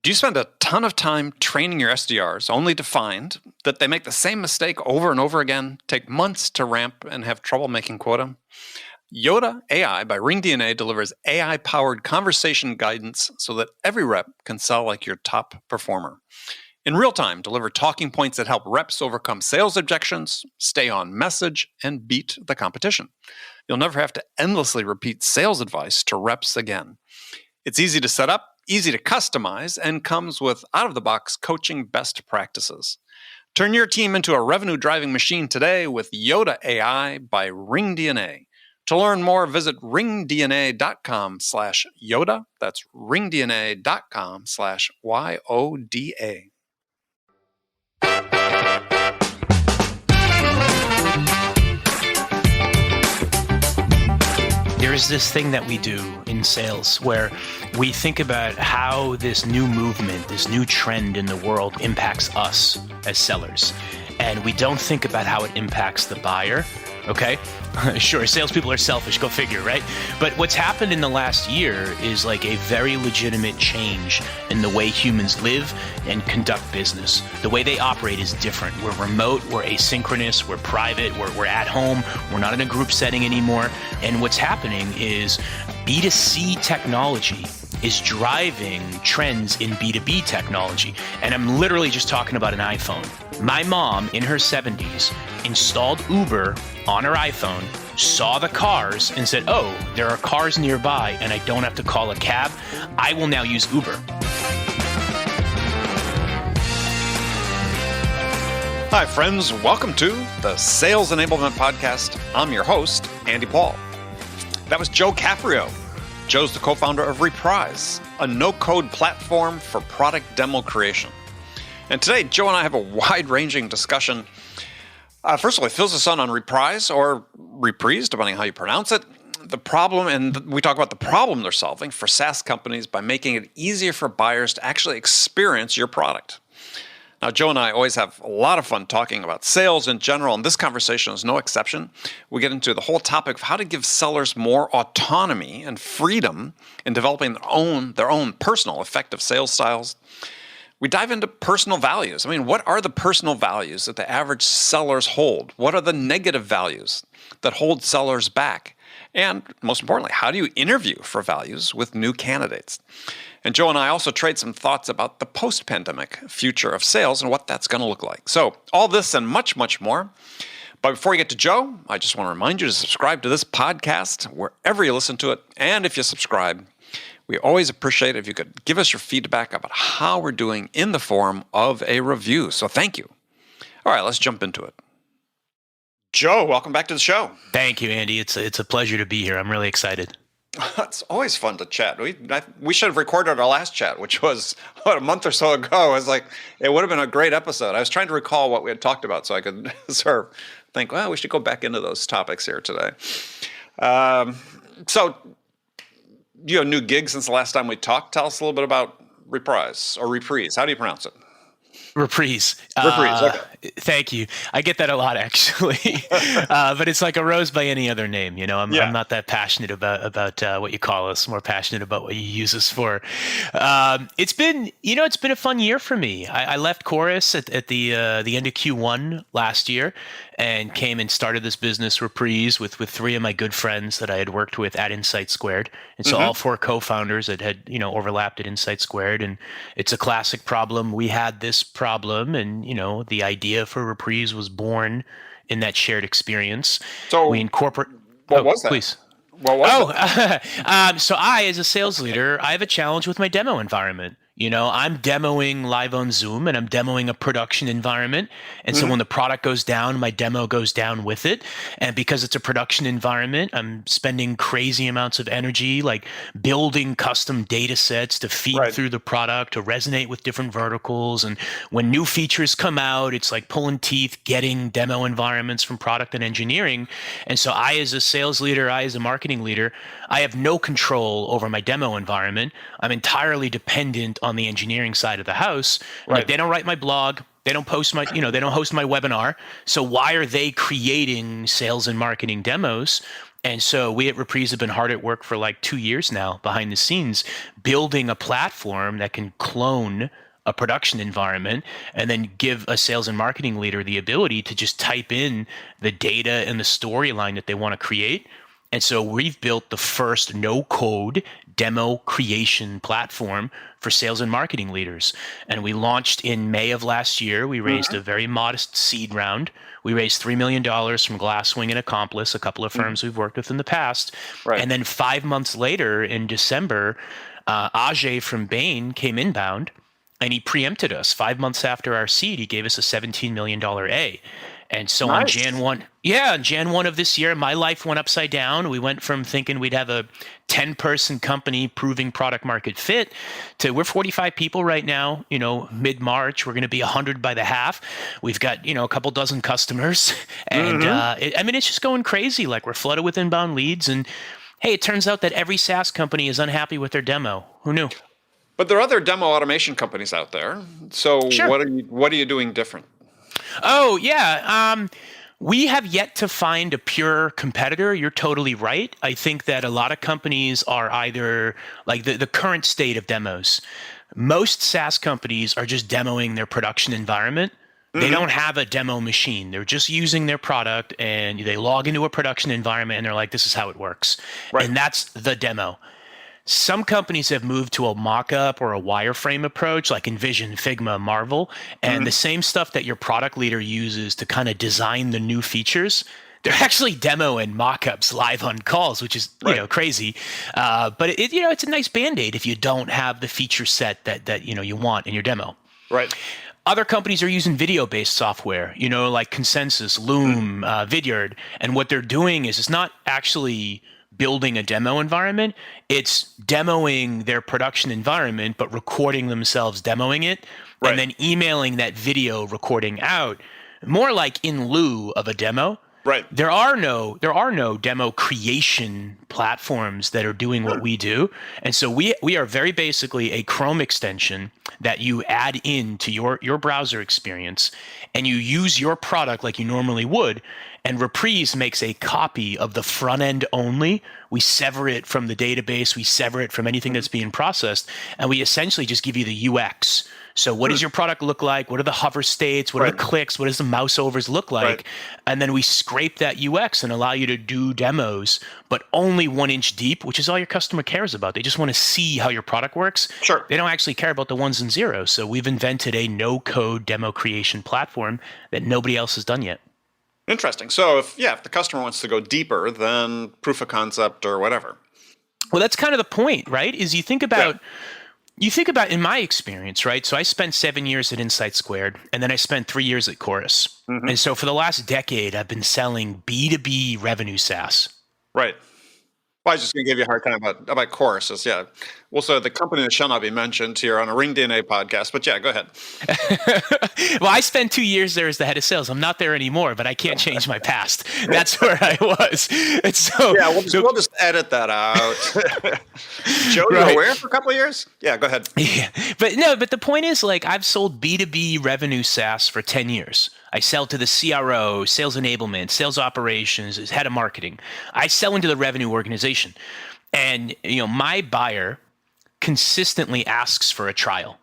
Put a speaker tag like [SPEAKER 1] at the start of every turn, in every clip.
[SPEAKER 1] Do you spend a ton of time training your SDRs only to find that they make the same mistake over and over again, take months to ramp, and have trouble making quota? Yoda AI by RingDNA delivers AI-powered conversation guidance so that every rep can sell like your top performer. In real time, deliver talking points that help reps overcome sales objections, stay on message, and beat the competition. You'll never have to endlessly repeat sales advice to reps again. It's easy to set up, easy to customize, and comes with out-of-the-box coaching best practices. Turn your team into a revenue-driving machine today with Yoda AI by RingDNA. To learn more, visit ringdna.com/Yoda. That's ringdna.com/YODA.
[SPEAKER 2] There is this thing that we do in sales where we think about how this new movement, this new trend in the world impacts us as sellers. And we don't think about how it impacts the buyer, okay? Sure, salespeople are selfish, go figure, right? But what's happened in the last year is like a very legitimate change in the way humans live and conduct business. The way they operate is different. We're remote, we're asynchronous, we're private, we're at home, we're not in a group setting anymore. And what's happening is B2C technology is driving trends in B2B technology. And I'm literally just talking about an iPhone. My mom in her 70s installed Uber on her iPhone, saw the cars and said, oh, there are cars nearby and I don't have to call a cab. I will now use Uber.
[SPEAKER 1] Hi, friends. Welcome to the Sales Enablement Podcast. I'm your host, Andy Paul. That was Joe Caprio. Joe's the co-founder of Reprise, a no-code platform for product demo creation. And today, Joe and I have a wide-ranging discussion. First of all, he fills us in on Reprise or Reprise, depending on how you pronounce it. The problem, and we talk about the problem they're solving for SaaS companies by making it easier for buyers to actually experience your product. Now, Joe and I always have a lot of fun talking about sales in general, and this conversation is no exception. We get into the whole topic of how to give sellers more autonomy and freedom in developing their own personal effective sales styles. We dive into personal values. I mean, what are the personal values that the average sellers hold? What are the negative values that hold sellers back? And most importantly, how do you interview for values with new candidates? And Joe and I also trade some thoughts about the post-pandemic future of sales and what that's going to look like. So all this and much, much more. But before we get to Joe, I just want to remind you to subscribe to this podcast wherever you listen to it. And if you subscribe, we always appreciate it if you could give us your feedback about how we're doing in the form of a review. So thank you. All right, let's jump into it. Joe, welcome back to the show.
[SPEAKER 2] Thank you, Andy. It's a pleasure to be here. I'm really excited.
[SPEAKER 1] It's always fun to chat. We should have recorded our last chat, which was a month or so ago. I was like, it would have been a great episode. I was trying to recall what we had talked about so I could sort of think, well, we should go back into those topics here today. So you have a new gig since the last time we talked. Tell us a little bit about Reprise or Reprise. How do you pronounce it?
[SPEAKER 2] Reprise.
[SPEAKER 1] Reprise, okay.
[SPEAKER 2] Thank you. I get that a lot, actually. But it's like a rose by any other name. You know, I'm not that passionate about what you call us. More passionate about what you use us for. It's been a fun year for me. I left Chorus at the end of Q1 last year and came and started this business Reprise with three of my good friends that I had worked with at Insight Squared. And so all four co-founders that had overlapped at Insight Squared. And it's a classic problem. We had this problem, and the idea for Reprise was born in that shared experience.
[SPEAKER 1] So
[SPEAKER 2] we incorporate.
[SPEAKER 1] What was that?
[SPEAKER 2] Please.
[SPEAKER 1] What was that?
[SPEAKER 2] So I, as a sales leader, I have a challenge with my demo environment. I'm demoing live on Zoom and I'm demoing a production environment. And so when the product goes down, my demo goes down with it. And because it's a production environment, I'm spending crazy amounts of energy, like building custom data sets to feed through the product, to resonate with different verticals. And when new features come out, it's like pulling teeth, getting demo environments from product and engineering. And so I, as a sales leader, I, as a marketing leader, I have no control over my demo environment. I'm entirely dependent on the engineering side of the house.
[SPEAKER 1] Right.
[SPEAKER 2] Like, they don't write my blog. They don't post my, they don't host my webinar. So why are they creating sales and marketing demos? And so we at Reprise have been hard at work for like 2 years now behind the scenes, building a platform that can clone a production environment and then give a sales and marketing leader the ability to just type in the data and the storyline that they want to create. And so we've built the first no-code demo creation platform for sales and marketing leaders. And we launched in May of last year. We raised a very modest seed round. We raised $3 million from Glasswing and Accomplice, a couple of firms we've worked with in the past.
[SPEAKER 1] Right.
[SPEAKER 2] And then 5 months later in December, Ajay from Bain came inbound and he preempted us. 5 months after our seed, he gave us a $17 million A. And so on Jan 1 of this year, my life went upside down. We went from thinking we'd have a 10-person company proving product market fit to we're 45 people right now, mid-March. We're going to be 100 by the half. We've got, a couple dozen customers. And it's just going crazy. Like we're flooded with inbound leads. And hey, it turns out that every SaaS company is unhappy with their demo. Who knew?
[SPEAKER 1] But there are other demo automation companies out there. So
[SPEAKER 2] Sure.
[SPEAKER 1] What are you doing different?
[SPEAKER 2] Oh, yeah. We have yet to find a pure competitor. You're totally right. I think that a lot of companies are either like the current state of demos. Most SaaS companies are just demoing their production environment. They don't have a demo machine. They're just using their product and they log into a production environment and they're like, this is how it works. Right. And that's the demo. Some companies have moved to a mock-up or a wireframe approach like InVision, Figma, Marvel, and the same stuff that your product leader uses to kind of design the new features, they're actually demoing mock-ups live on calls, which is crazy. But it's a nice Band-Aid if you don't have the feature set that you want in your demo.
[SPEAKER 1] Right.
[SPEAKER 2] Other companies are using video-based software, like Consensus, Loom, Vidyard, and what they're doing is it's not actually building a demo environment. It's demoing their production environment, but recording themselves demoing it, and then emailing that video recording out, more like in lieu of a demo. Right. There are no demo creation platforms that are doing what we do. And so we are very basically a Chrome extension that you add into your browser experience and you use your product like you normally would. And Reprise makes a copy of the front end only. We sever it from the database. We sever it from anything that's being processed. And we essentially just give you the UX. So what does your product look like? What are the hover states? What are the clicks? What does the mouse overs look like? And then we scrape that UX and allow you to do demos, but only 1 inch deep, which is all your customer cares about. They just want to see how your product works. Sure. They don't actually care about the ones and zeros. So we've invented a no-code demo creation platform that nobody else has done yet.
[SPEAKER 1] Interesting. So if the customer wants to go deeper than proof of concept or whatever.
[SPEAKER 2] Well, that's kind of the point, right? Is you think about in my experience, right? So I spent 7 years at Insight Squared, and then I spent 3 years at Chorus. And so for the last decade, I've been selling B2B revenue SaaS.
[SPEAKER 1] Right. Well, I was just going to give you a hard time about Chorus. Well, so the company that shall not be mentioned here on a Ring DNA podcast, but go ahead.
[SPEAKER 2] Well, I spent 2 years there as the head of sales. I'm not there anymore, but I can't change my past. That's where I was. And so,
[SPEAKER 1] we'll just edit that out. Joe, you were where for a couple of years? Yeah, go ahead.
[SPEAKER 2] Yeah. But the point is, like, I've sold B2B revenue SaaS for 10 years. I sell to the CRO, sales enablement, sales operations, as head of marketing. I sell into the revenue organization. And, my buyer consistently asks for a trial.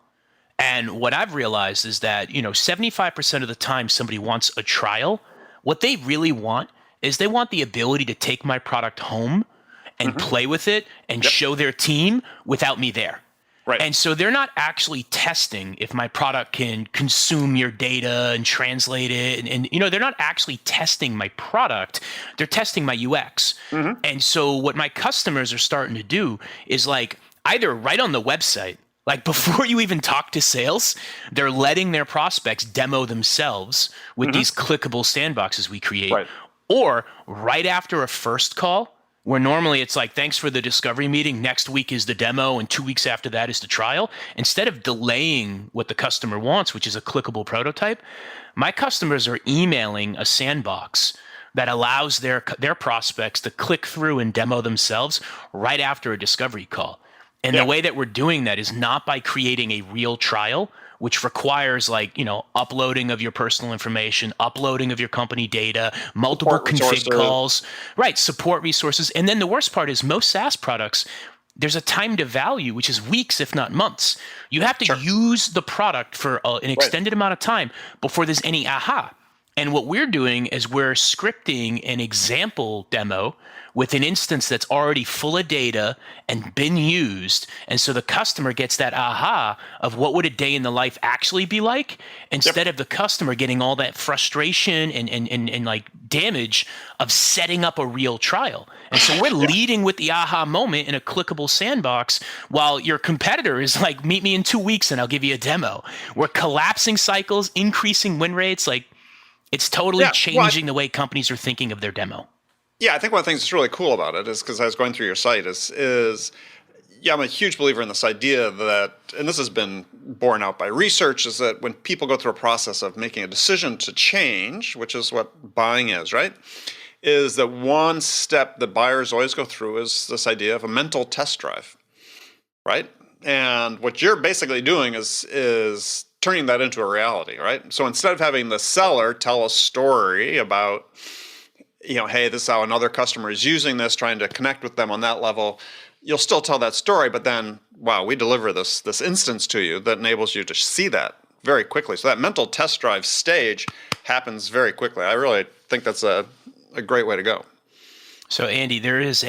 [SPEAKER 2] And what I've realized is that, 75% of the time somebody wants a trial, what they really want is they want the ability to take my product home and play with it and show their team without me there. Right. And so they're not actually testing if my product can consume your data and translate it. And they're not actually testing my product. They're testing my UX. And so what my customers are starting to do is like either right on the website, like before you even talk to sales, they're letting their prospects demo themselves with these clickable sandboxes we create. Right. Or right after a first call, where normally it's like, thanks for the discovery meeting, next week is the demo, and 2 weeks after that is the trial. Instead of delaying what the customer wants, which is a clickable prototype, my customers are emailing a sandbox that allows their prospects to click through and demo themselves right after a discovery call. And the way that we're doing that is not by creating a real trial, which requires uploading of your personal information, uploading of your company data, multiple config calls, right? Support resources. And then the worst part is most SaaS products, there's a time to value, which is weeks, if not months. You have to use the product for an extended amount of time before there's any aha. And what we're doing is we're scripting an example demo with an instance that's already full of data and been used. And so the customer gets that aha of what would a day in the life actually be like, instead of the customer getting all that frustration and like damage of setting up a real trial. And so we're leading with the aha moment in a clickable sandbox, while your competitor is like, meet me in 2 weeks and I'll give you a demo. We're collapsing cycles, increasing win rates. Like, it's totally changing the way companies are thinking of their demo.
[SPEAKER 1] Yeah, I think one of the things that's really cool about it is, because I was going through your site, I'm a huge believer in this idea that, and this has been borne out by research, is that when people go through a process of making a decision to change, which is what buying is, right, is that one step that buyers always go through is this idea of a mental test drive, right? And what you're basically doing is turning that into a reality, right? So instead of having the seller tell a story about, hey, this is how another customer is using this, trying to connect with them on that level, you'll still tell that story, but then, wow, we deliver this instance to you that enables you to see that very quickly. So that mental test drive stage happens very quickly. I really think that's a great way to go.
[SPEAKER 2] So Andy, there is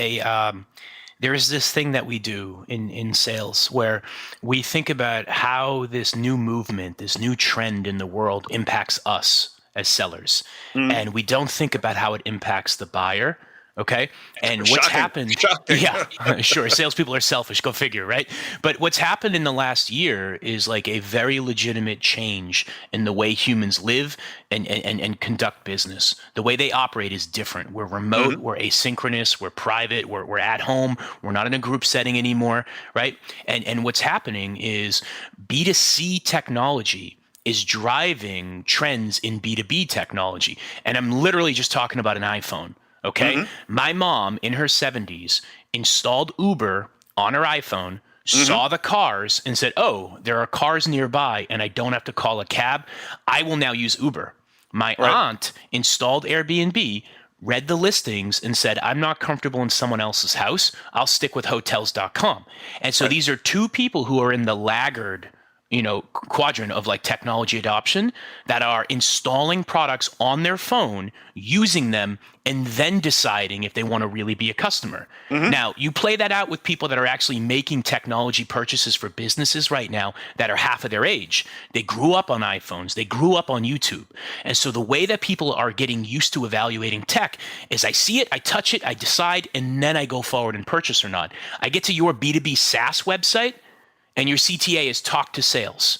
[SPEAKER 2] this thing that we do in sales where we think about how this new movement, this new trend in the world impacts us as sellers. And we don't think about how it impacts the buyer. Okay. And what's happened? Yeah, sure. Salespeople are selfish. Go figure, right? But what's happened in the last year is like a very legitimate change in the way humans live and conduct business. The way they operate is different. We're remote, we're asynchronous, we're private, we're at home, we're not in a group setting anymore, right? And what's happening is B2C technology is driving trends in B2B technology. And I'm literally just talking about an iPhone. Okay. My mom in her 70s installed Uber on her iPhone, saw the cars and said, oh, there are cars nearby and I don't have to call a cab. I will now use Uber. My aunt installed Airbnb, read the listings and said, I'm not comfortable in someone else's house. I'll stick with hotels.com. And so these are two people who are in the laggard quadrant of like technology adoption that are installing products on their phone, using them, and then deciding if they want to really be a customer. Now, you play that out with people that are actually making technology purchases for businesses right now that are half of their age. They grew up on iPhones. They grew up on YouTube. And so the way that people are getting used to evaluating tech is I see it, I touch it, I decide, and then I go forward and purchase or not. I get to your B2B SaaS website, and your CTA is talk to sales.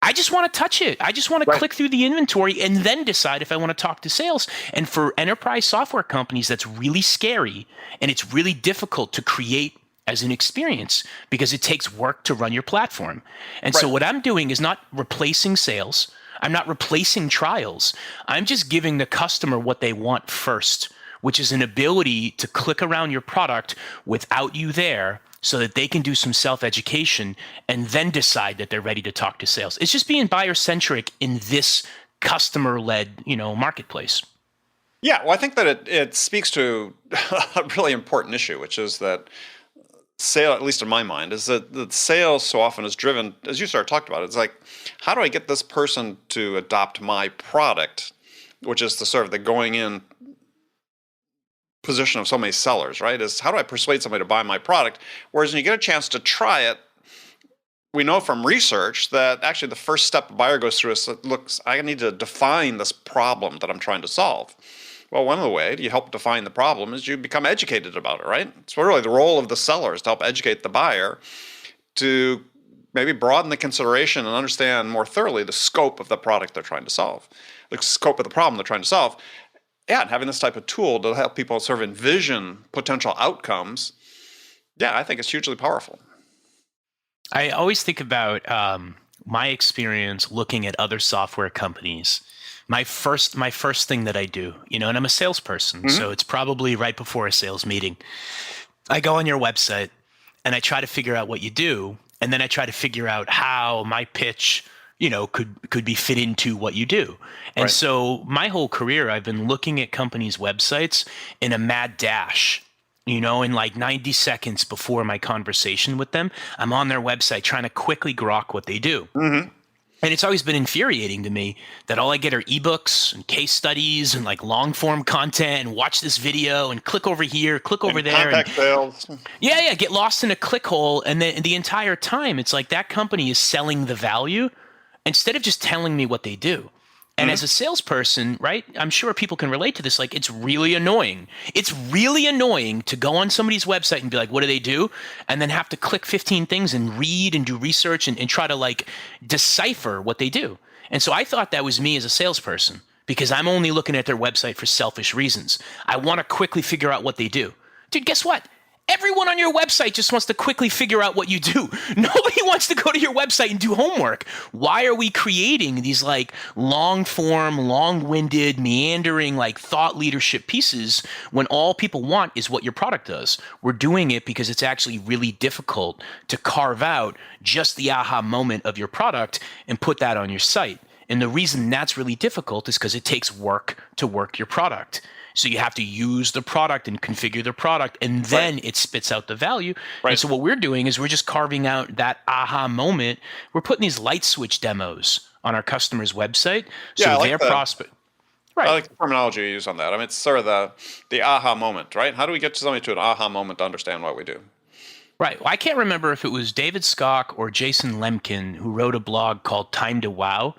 [SPEAKER 2] I just want to touch it. I just want to click through the inventory and then decide if I want to talk to sales. And for enterprise software companies, that's really scary. And it's really difficult to create as an experience because it takes work to run your platform. And so what I'm doing is not replacing sales. I'm not replacing trials. I'm just giving the customer what they want first, which is an ability to click around your product without you there, so that they can do some self-education and then decide that they're ready to talk to sales. It's just being buyer-centric in this customer-led, marketplace.
[SPEAKER 1] Yeah, well, I think that it speaks to a really important issue, which is that sale, at least in my mind, is that sales so often is driven, as you sort of talked about, it's like, how do I get this person to adopt my product, which is the sort of the going in position of so many sellers, right? Is how do I persuade somebody to buy my product? Whereas when you get a chance to try it, we know from research that actually the first step a buyer goes through is, look, I need to define this problem that I'm trying to solve. Well, one of the ways you help define the problem is you become educated about it, right? So really the role of the seller is to help educate the buyer to maybe broaden the consideration and understand more thoroughly the scope of the product they're trying to solve, the scope of the problem they're trying to solve. Yeah, and having this type of tool to help people sort of envision potential outcomes, I think it's hugely powerful.
[SPEAKER 2] I always think about my experience looking at other software companies. My first thing that I do, and I'm a salesperson, so it's probably right before a sales meeting. I go on your website and I try to figure out what you do, and then I try to figure out how my pitch, could be fit into what you do. And
[SPEAKER 1] Right.
[SPEAKER 2] so my whole career, I've been looking at companies' websites in a mad dash. In like 90 seconds before my conversation with them, I'm on their website trying to quickly grok what they do.
[SPEAKER 1] Mm-hmm.
[SPEAKER 2] And it's always been infuriating to me that all I get are ebooks and case studies and like long form content and watch this video and click over here, click over there.
[SPEAKER 1] Contact sales.
[SPEAKER 2] Yeah, get lost in a click hole. And then the entire time, it's like that company is selling the value instead of just telling me what they do. And as a salesperson, right, I'm sure people can relate to this. Like, it's really annoying. It's really annoying to go on somebody's website and be like, what do they do? And then have to click 15 things and read and do research and try to like decipher what they do. And so I thought that was me as a salesperson because I'm only looking at their website for selfish reasons. I want to quickly figure out what they do. Dude, guess what? Everyone on your website just wants to quickly figure out what you do. Nobody wants to go to your website and do homework. Why are we creating these like long form, long-winded, meandering like thought leadership pieces when all people want is what your product does? We're doing it because it's actually really difficult to carve out just the aha moment of your product and put that on your site. And the reason that's really difficult is because it takes work to work your product. So you have to use the product and configure the product, and then it spits out the value.
[SPEAKER 1] Right.
[SPEAKER 2] And so what we're doing is we're just carving out that aha moment. We're putting these light switch demos on our customer's website. So
[SPEAKER 1] Yeah, I like
[SPEAKER 2] their prospect.
[SPEAKER 1] I
[SPEAKER 2] Right.
[SPEAKER 1] like the terminology you use on that. I mean, it's sort of the aha moment, right? How do we get somebody to an aha moment to understand what we do?
[SPEAKER 2] Right. Well, I can't remember if it was David Skock or Jason Lemkin who wrote a blog called Time to Wow.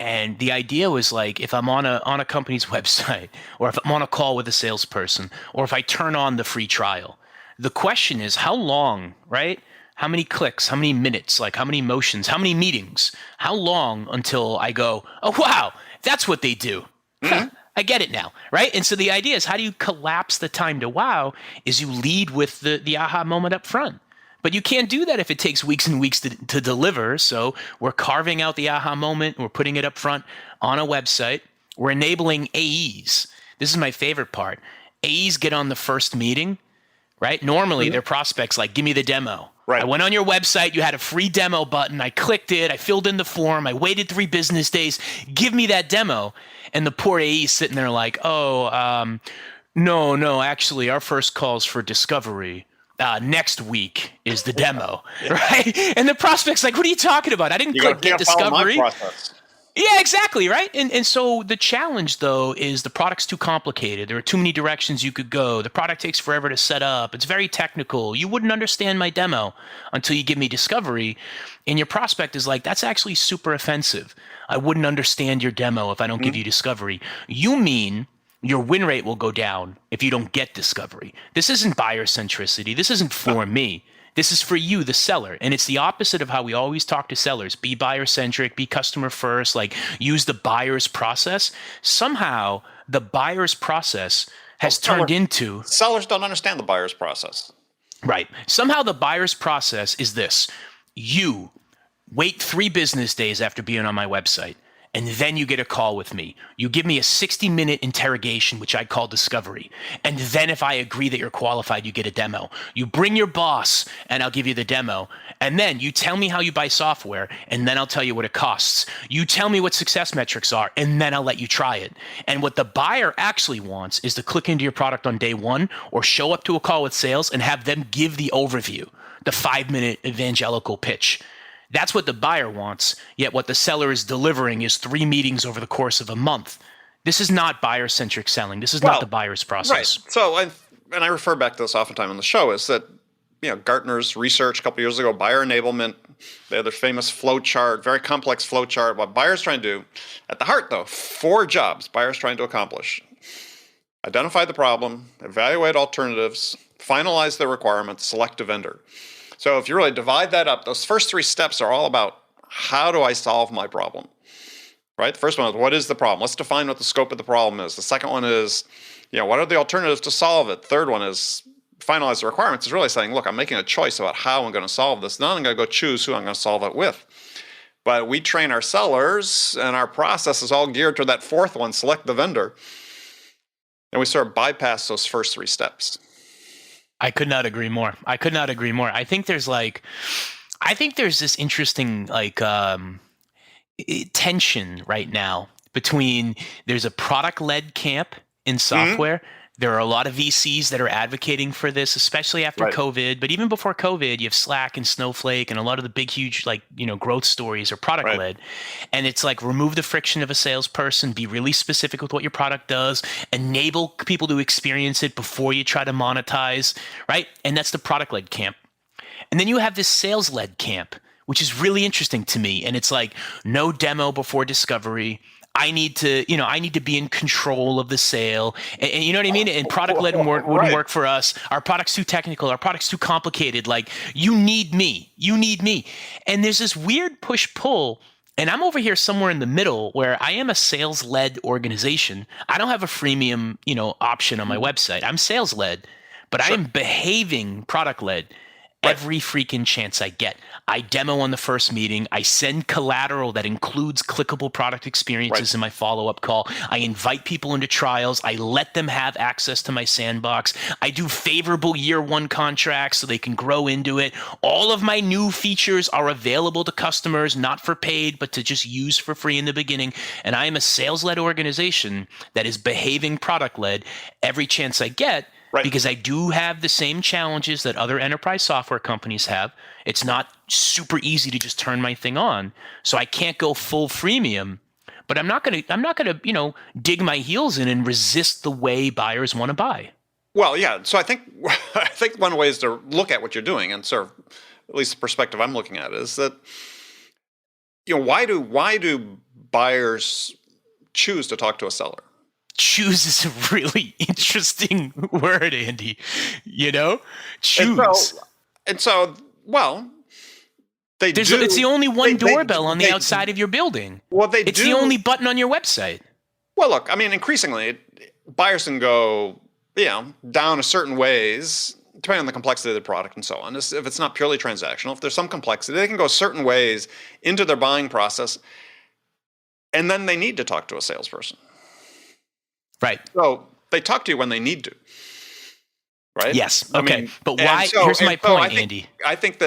[SPEAKER 2] And the idea was like, if I'm on a company's website, or if I'm on a call with a salesperson, or if I turn on the free trial, the question is how long, right? How many clicks, how many minutes, like how many motions, how many meetings, how long until I go, oh, wow, that's what they do.
[SPEAKER 1] Mm-hmm.
[SPEAKER 2] I get it now, right? And so the idea is how do you collapse the time to wow is you lead with the aha moment up front. But you can't do that if it takes weeks and weeks to deliver. So we're carving out the aha moment. We're putting it up front on a website. We're enabling AEs. This is my favorite part. AEs get on the first meeting, right? Normally, their prospects like, give me the demo.
[SPEAKER 1] Right.
[SPEAKER 2] I went on your website. You had a free demo button. I clicked it. I filled in the form. I waited 3 business days. Give me that demo. And the poor AE is sitting there like, no, actually, our first call's for discovery. Next week is the demo, right? And the prospect's like, what are you talking about? I didn't click get discovery. Yeah, exactly, right? And so the challenge, though, is the product's too complicated. There are too many directions you could go. The product takes forever to set up. It's very technical. You wouldn't understand my demo until you give me discovery. And your prospect is like, that's actually super offensive. I wouldn't understand your demo if I don't give you discovery. You mean your win rate will go down if you don't get discovery. This isn't buyer centricity. This isn't for me. This is for you, the seller. And it's the opposite of how we always talk to sellers. Be buyer centric, be customer first, like use the buyer's process. Somehow the buyer's process has turned into...
[SPEAKER 1] Sellers don't understand the buyer's process.
[SPEAKER 2] Right. Somehow the buyer's process is this. You wait 3 business days after being on my website. And then you get a call with me. You give me a 60-minute interrogation, which I call discovery. And then if I agree that you're qualified, you get a demo. You bring your boss, and I'll give you the demo. And then you tell me how you buy software, and then I'll tell you what it costs. You tell me what success metrics are, and then I'll let you try it. And what the buyer actually wants is to click into your product on day 1 or show up to a call with sales and have them give the overview, the 5-minute evangelical pitch. That's what the buyer wants, yet what the seller is delivering is 3 meetings over the course of a month. This is not buyer-centric selling. This is not the buyer's process.
[SPEAKER 1] Right. So, I refer back to this oftentimes on the show, is that Gartner's research a couple of years ago, buyer enablement, they had their famous flow chart, very complex flow chart. What buyers trying to do, at the heart though, 4 jobs buyers trying to accomplish. Identify the problem, evaluate alternatives, finalize their requirements, select a vendor. So if you really divide that up, those first 3 steps are all about how do I solve my problem, right? The first one is what is the problem? Let's define what the scope of the problem is. The second one is, what are the alternatives to solve it? Third one is finalize the requirements. Is really saying, look, I'm making a choice about how I'm going to solve this. Now I'm going to go choose who I'm going to solve it with. But we train our sellers, and our process is all geared to that 4th one, select the vendor. And we sort of bypass those first 3 steps.
[SPEAKER 2] I could not agree more. I could not agree more. I think there's this interesting tension right now between there's a product-led camp in software. There are a lot of VCs that are advocating for this, especially after COVID. But even before COVID, you have Slack and Snowflake, and a lot of the big, huge, growth stories are product-led. And it's like remove the friction of a salesperson, be really specific with what your product does, enable people to experience it before you try to monetize, right? And that's the product-led camp. And then you have this sales-led camp, which is really interesting to me. And it's like no demo before discovery. I need to be in control of the sale. And you know what I mean? And product-led wouldn't work for us. Our product's too technical. Our product's too complicated. Like, you need me. You need me. And there's this weird push-pull. And I'm over here somewhere in the middle where I am a sales-led organization. I don't have a freemium, option on my website. I'm sales-led, but I am behaving product-led. Every freaking chance I get. I demo on the first meeting. I send collateral that includes clickable product experiences in my follow-up call. I invite people into trials. I let them have access to my sandbox. I do favorable year one contracts so they can grow into it. All of my new features are available to customers, not for paid, but to just use for free in the beginning. And I am a sales-led organization that is behaving product-led every chance I get. Because I do have the same challenges that other enterprise software companies have. It's not super easy to just turn my thing on. So I can't go full freemium, but I'm not going to, dig my heels in and resist the way buyers want to buy.
[SPEAKER 1] Well, yeah. So I think one way is to look at what you're doing, and sort of, at least the perspective I'm looking at is that, why do buyers choose to talk to a seller?
[SPEAKER 2] Choose is a really interesting word, Andy. Choose.
[SPEAKER 1] And so, it's
[SPEAKER 2] the only one doorbell on the outside of your building.
[SPEAKER 1] Well,
[SPEAKER 2] it's the only button on your website.
[SPEAKER 1] Well, look, I mean, increasingly, buyers can go, down a certain ways, depending on the complexity of the product and so on. If it's not purely transactional, if there's some complexity, they can go certain ways into their buying process, and then they need to talk to a salesperson.
[SPEAKER 2] Right.
[SPEAKER 1] So they talk to you when they need to. Right?
[SPEAKER 2] Yes. Okay. But why? Here's my point, Andy.
[SPEAKER 1] I think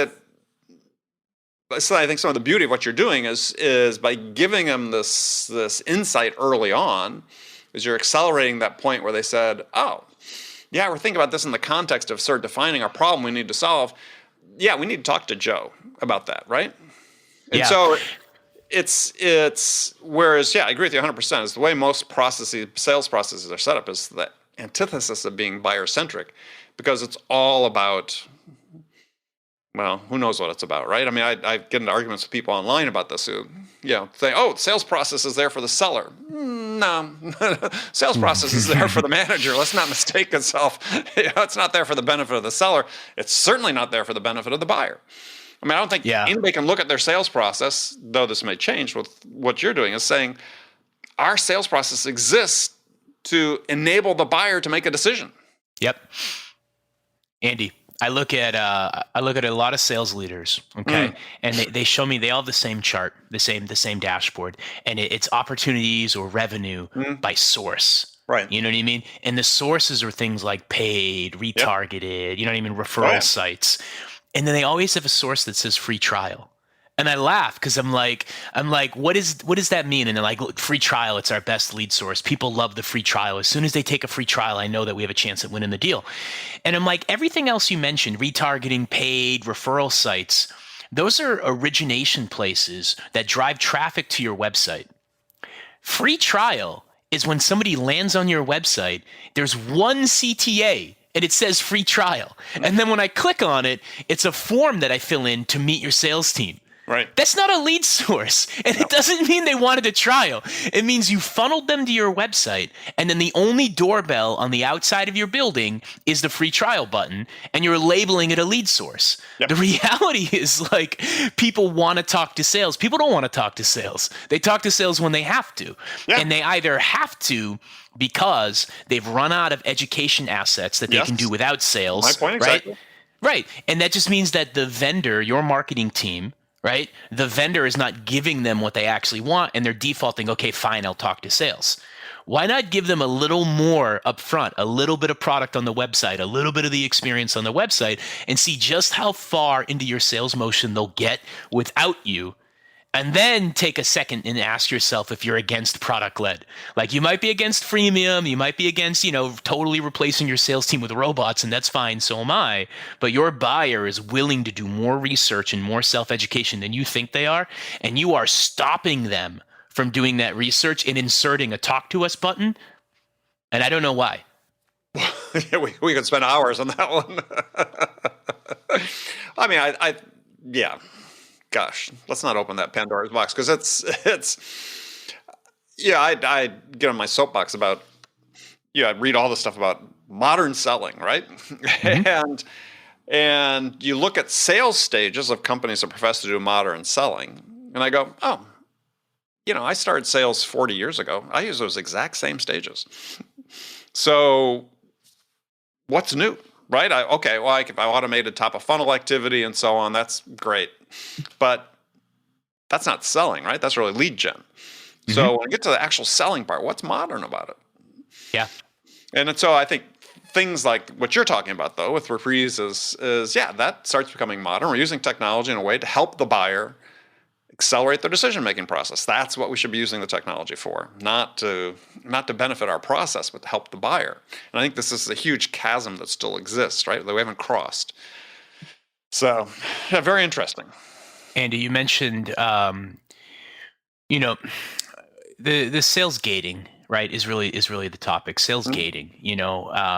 [SPEAKER 1] some of the beauty of what you're doing is by giving them this insight early on, is you're accelerating that point where they said, oh, yeah, we're thinking about this in the context of sort of defining our problem we need to solve. Yeah, we need to talk to Joe about that, right? And so it's whereas, I agree with you 100%. Is the way most sales processes are set up is the antithesis of being buyer-centric, because it's all about, well, who knows what it's about, right? I mean, I get into arguments with people online about this who, say, oh, the sales process is there for the seller. No, sales process is there for the manager. Let's not mistake itself. It's not there for the benefit of the seller. It's certainly not there for the benefit of the buyer. I mean, I don't think anybody can look at their sales process, though this may change with what you're doing, is saying our sales process exists to enable the buyer to make a decision.
[SPEAKER 2] Yep. Andy, I look at a lot of sales leaders, okay, and they show me they all have the same chart, the same dashboard, and it's opportunities or revenue by source.
[SPEAKER 1] Right.
[SPEAKER 2] You know what I mean? And the sources are things like paid, retargeted, you know what I mean, referral sites. And then they always have a source that says free trial. And I laugh because I'm like, what does that mean? And they're like, look, free trial, it's our best lead source. People love the free trial. As soon as they take a free trial, I know that we have a chance at winning the deal. And I'm like, everything else you mentioned, retargeting, paid, referral sites, those are origination places that drive traffic to your website. Free trial is when somebody lands on your website, there's one CTA and it says free trial. And then when I click on it, it's a form that I fill in to meet your sales team.
[SPEAKER 1] Right.
[SPEAKER 2] That's not a lead source. And it doesn't mean they wanted a trial. It means you funneled them to your website, and then the only doorbell on the outside of your building is the free trial button, and you're labeling it a lead source. Yep. The reality is, like, people want to talk to sales. People don't want to talk to sales. They talk to sales when they have to. Yeah. And they either have to because they've run out of education assets that they can do without sales.
[SPEAKER 1] My point exactly.
[SPEAKER 2] Right. And that just means that the vendor, your marketing team, right? The vendor is not giving them what they actually want, and they're defaulting, okay, fine, I'll talk to sales. Why not give them a little more upfront, a little bit of product on the website, a little bit of the experience on the website, and see just how far into your sales motion they'll get without you? And then take a second and ask yourself if you're against product-led. Like, you might be against freemium, you might be against, totally replacing your sales team with robots, and that's fine, so am I. But your buyer is willing to do more research and more self-education than you think they are, and you are stopping them from doing that research and inserting a talk to us button. And I don't know why.
[SPEAKER 1] Yeah, we could spend hours on that one. I mean, yeah. Gosh, let's not open that Pandora's box, because it's I get on my soapbox about I read all the stuff about modern selling, right? Mm-hmm. and you look at sales stages of companies that profess to do modern selling, and I go, oh, I started sales 40 years ago. I use those exact same stages. So what's new? Right? If I automated top of funnel activity and so on, that's great. But that's not selling, right? That's really lead gen. Mm-hmm. So when I get to the actual selling part, what's modern about it?
[SPEAKER 2] Yeah.
[SPEAKER 1] And so I think things like what you're talking about, though, with Reprise is that starts becoming modern. We're using technology in a way to help the buyer accelerate their decision-making process. That's what we should be using the technology for, not to benefit our process, but to help the buyer. And I think this is a huge chasm that still exists, right, that we haven't crossed. So, yeah, very interesting.
[SPEAKER 2] Andy, you mentioned, the sales gating, right, is really the topic. Sales gating,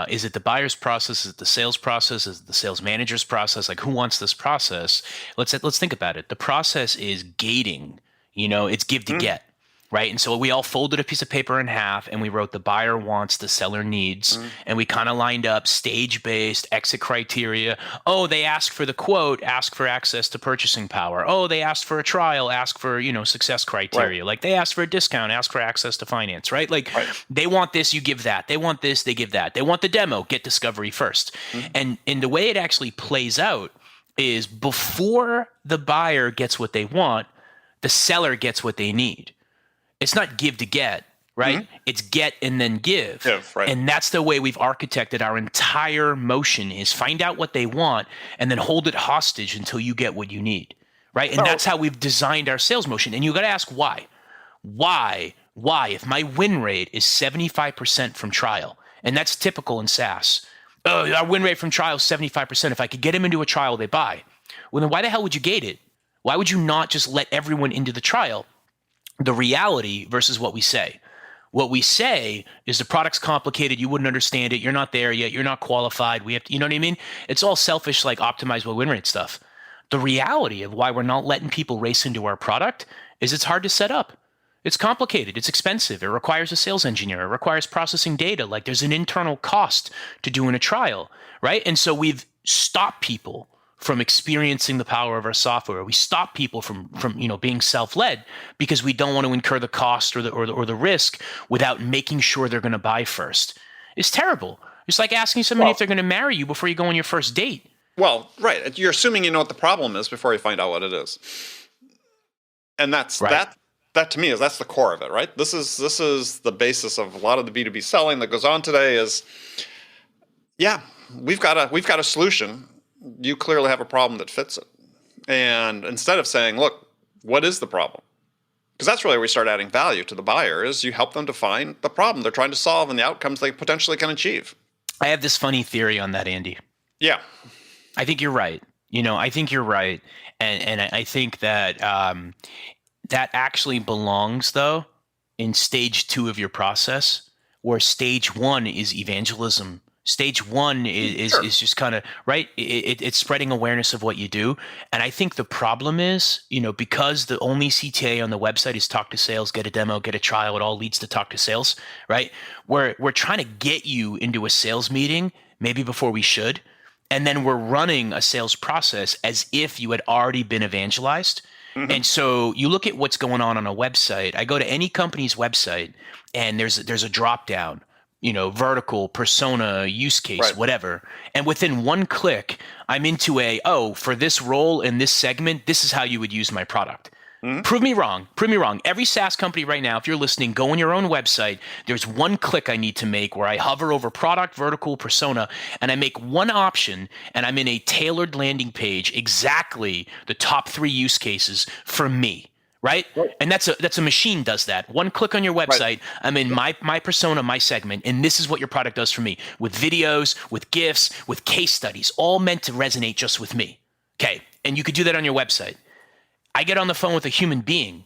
[SPEAKER 2] is it the buyer's process? Is it the sales process? Is it the sales manager's process? Like, who wants this process? Let's think about it. The process is gating, it's give to get, right? And so we all folded a piece of paper in half and we wrote the buyer wants, the seller needs, and we kind of lined up stage-based exit criteria. Oh, they ask for the quote, ask for access to purchasing power. Oh, they asked for a trial, ask for, success criteria. Right. Like, they asked for a discount, ask for access to finance, right? Like, They want this, you give that. They want this, they give that. They want the demo, get discovery first. And the way it actually plays out is before the buyer gets what they want, the seller gets what they need. It's not give to get, right? Mm-hmm. It's get and then give. Right. And that's the way we've architected our entire motion, is find out what they want and then hold it hostage until you get what you need, right? And that's how we've designed our sales motion. And you got to ask why. Why, if my win rate is 75% from trial, and that's typical in SaaS. Oh, our win rate from trial is 75%. If I could get them into a trial, they buy. Well, then why the hell would you gate it? Why would you not just let everyone into the trial? The reality versus what we say. What we say is the product's complicated, you wouldn't understand it, you're not there yet, you're not qualified, we have to, you know what I mean? It's all selfish, like optimizable win rate stuff. The reality of why we're not letting people race into our product is it's hard to set up. It's complicated, it's expensive, it requires a sales engineer, it requires processing data, like there's an internal cost to doing a trial, right? And so we've stopped people from experiencing the power of our software. We stop people from being self-led because we don't want to incur the cost or the risk without making sure they're going to buy first. It's terrible. It's like asking somebody if they're going to marry you before you go on your first date. Well,
[SPEAKER 1] right. You're assuming you know what the problem is before you find out what it is. And that's right. That to me that's the core of it, right? This is the basis of a lot of the B2B selling that goes on today is, we've got a solution. You clearly have a problem that fits it. And instead of saying, look, what is the problem? Because that's really where we start adding value to the buyer, is you help them define the problem they're trying to solve and the outcomes they potentially can achieve.
[SPEAKER 2] I have this funny theory on that, Andy.
[SPEAKER 1] Yeah.
[SPEAKER 2] I think you're right. I think you're right. And I think that that actually belongs, though, in stage 2 of your process, where stage 1 is evangelism. Stage 1 is just kind of, right? It's spreading awareness of what you do. And I think the problem is, because the only CTA on the website is talk to sales, get a demo, get a trial, it all leads to talk to sales, right? We're trying to get you into a sales meeting maybe before we should. And then we're running a sales process as if you had already been evangelized. Mm-hmm. And so you look at what's going on a website. I go to any company's website and there's a drop down. Vertical, persona, use case, whatever. And within one click, I'm into for this role in this segment, this is how you would use my product. Prove me wrong. Prove me wrong. Every SaaS company right now, if you're listening, go on your own website. There's one click I need to make where I hover over product, vertical, persona, and I make one option, and I'm in a tailored landing page, exactly the top 3 use cases for me. Right? And that's a machine does that. One click on your website, right. I'm in my persona, my segment, and this is what your product does for me, with videos, with GIFs, with case studies, all meant to resonate just with me. Okay, and you could do that on your website. I get on the phone with a human being,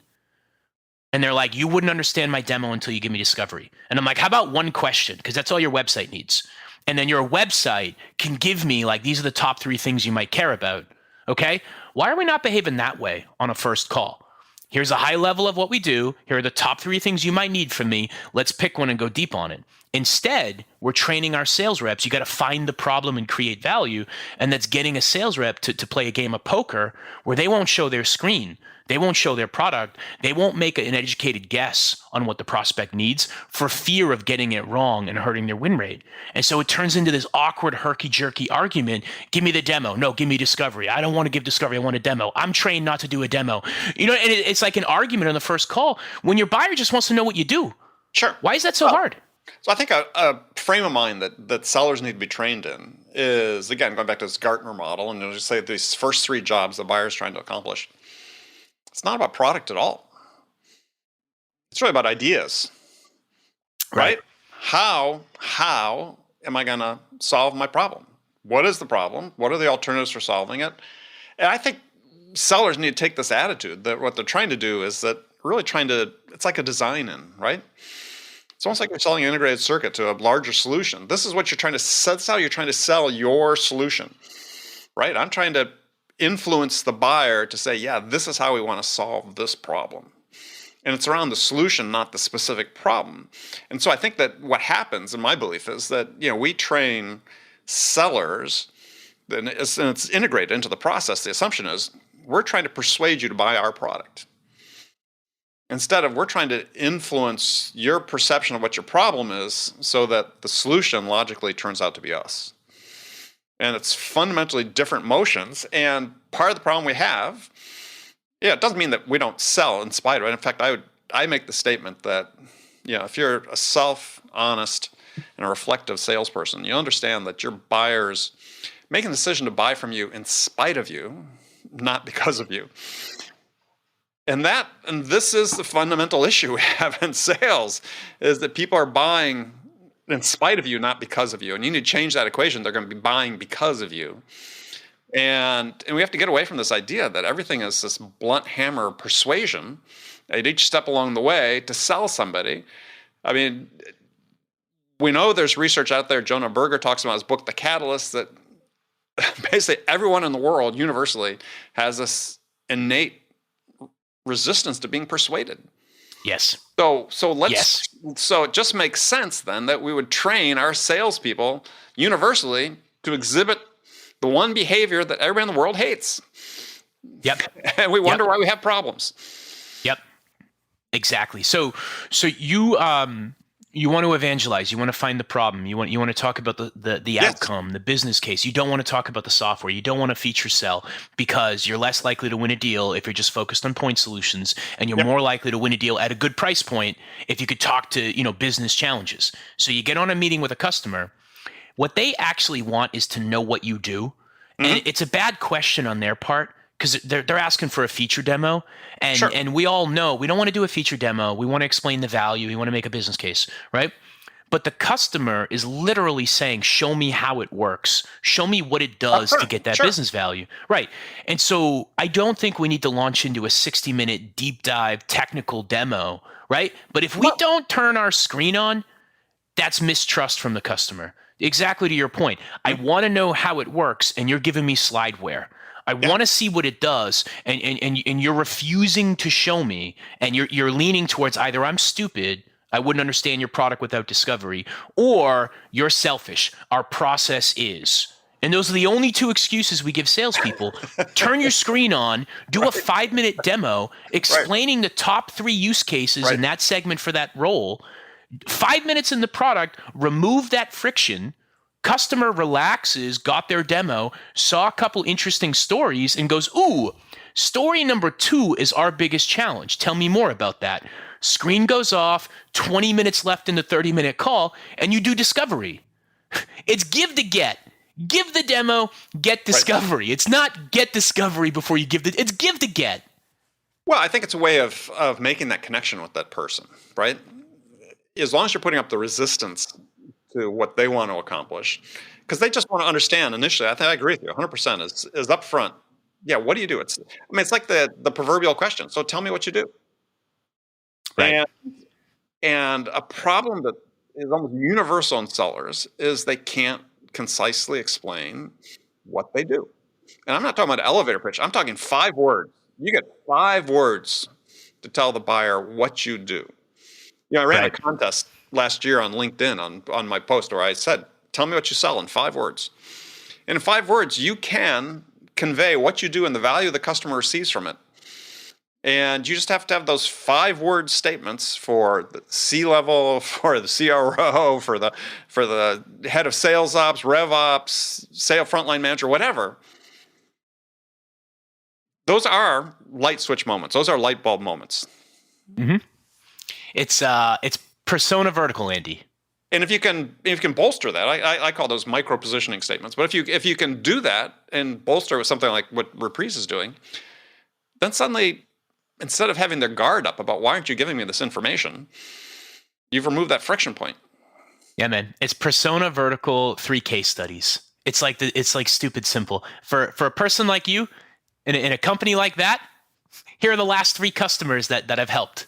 [SPEAKER 2] and they're like, you wouldn't understand my demo until you give me discovery. And I'm like, how about one question? Because that's all your website needs. And then your website can give me, like, these are the top 3 things you might care about. Okay? Why are we not behaving that way on a first call? Here's a high level of what we do. Here are the top 3 things you might need from me. Let's pick one and go deep on it. Instead, we're training our sales reps. You got to find the problem and create value. And that's getting a sales rep to play a game of poker where they won't show their screen. They won't show their product. They won't make an educated guess on what the prospect needs for fear of getting it wrong and hurting their win rate. And so it turns into this awkward, herky-jerky argument. Give me the demo. No, give me discovery. I don't want to give discovery. I want a demo. I'm trained not to do a demo. And it's like an argument on the first call when your buyer just wants to know what you do.
[SPEAKER 1] Sure.
[SPEAKER 2] Why is that so hard?
[SPEAKER 1] So I think a frame of mind that sellers need to be trained in is, again, going back to this Gartner model, and just say these first 3 jobs the buyer's trying to accomplish. It's not about product at all. It's really about ideas, right? How am I going to solve my problem? What is the problem? What are the alternatives for solving it? And I think sellers need to take this attitude that what they're trying to do is that really it's like a design-in, right? It's almost like you're selling an integrated circuit to a larger solution. This is what you're trying to, that's how you're trying to sell your solution, right? I'm trying to influence the buyer to say, yeah, this is how we want to solve this problem. And it's around the solution, not the specific problem. And so I think that what happens, in my belief, is that, we train sellers, and it's integrated into the process. The assumption is we're trying to persuade you to buy our product. Instead of we're trying to influence your perception of what your problem is so that the solution logically turns out to be us. And it's fundamentally different motions. And part of the problem we have, it doesn't mean that we don't sell in spite of it. In fact, I make the statement that, if you're a self-honest and a reflective salesperson, you understand that your buyer's making the decision to buy from you in spite of you, not because of you. And this is the fundamental issue we have in sales, is that people are buying in spite of you, not because of you. And you need to change that equation. They're going to be buying because of you. And we have to get away from this idea that everything is this blunt hammer persuasion at each step along the way to sell somebody. I mean, we know there's research out there. Jonah Berger talks about his book, The Catalyst, that basically everyone in the world universally has this innate resistance to being persuaded.
[SPEAKER 2] Yes.
[SPEAKER 1] So it just makes sense then that we would train our salespeople universally to exhibit the one behavior that everyone in the world hates.
[SPEAKER 2] Yep.
[SPEAKER 1] And we wonder why we have problems.
[SPEAKER 2] Yep. Exactly. So you want to evangelize. You want to find the problem. You want to talk about the outcome, the business case. You don't want to talk about the software. You don't want to feature sell because you're less likely to win a deal if you're just focused on point solutions, and you're more likely to win a deal at a good price point if you could talk to business challenges. So you get on a meeting with a customer. What they actually want is to know what you do, and it's a bad question on their part, because they're asking for a feature demo, and we all know we don't want to do a feature demo. We want to explain the value. We want to make a business case, right? But the customer is literally saying, show me how it works. Show me what it does to get that business value, right? And so I don't think we need to launch into a 60-minute deep dive technical demo, right? But if we don't turn our screen on, that's mistrust from the customer. Exactly to your point. I want to know how it works, and you're giving me slideware. I want to see what it does, and you're refusing to show me, and you're leaning towards either I'm stupid, I wouldn't understand your product without discovery, or you're selfish. Our process is. And those are the only 2 excuses we give salespeople. Turn your screen on, do a 5-minute demo explaining the top 3 use cases in that segment for that role. 5 minutes in the product, remove that friction. Customer relaxes, got their demo, saw a couple interesting stories, and goes, ooh, Story number 2 is our biggest challenge. Tell me more about that. Screen goes off, 20 minutes left in the 30-minute call, and you do discovery. It's give to get. Give the demo, get discovery. Right. It's not get discovery before you it's give to get.
[SPEAKER 1] Well, I think it's a way of making that connection with that person, right? As long as you're putting up the resistance to what they want to accomplish, because they just want to understand initially. I think I agree with you 100% is up front. Yeah, what do you do? It's like the proverbial question. So tell me what you do.
[SPEAKER 2] Right.
[SPEAKER 1] And a problem that is almost universal in sellers is they can't concisely explain what they do. And I'm not talking about an elevator pitch. I'm talking 5 words. You get 5 words to tell the buyer what you do. I ran a contest last year on LinkedIn on my post where I said, tell me what you sell in 5 words. And in 5 words, you can convey what you do and the value the customer receives from it. And you just have to have those 5-word statements for the C-level, for the CRO, for the head of sales ops, rev ops, sales frontline manager, whatever. Those are light switch moments. Those are light bulb moments.
[SPEAKER 2] Mm-hmm. It's persona vertical, Andy.
[SPEAKER 1] And if you can bolster that, I call those micro positioning statements. But if you can do that and bolster with something like what Reprise is doing, then suddenly, instead of having their guard up about why aren't you giving me this information, you've removed that friction point.
[SPEAKER 2] Yeah, man. It's persona vertical, 3 case studies. It's like stupid simple. For a person like you, in a company like that, here are the last 3 customers that I've helped.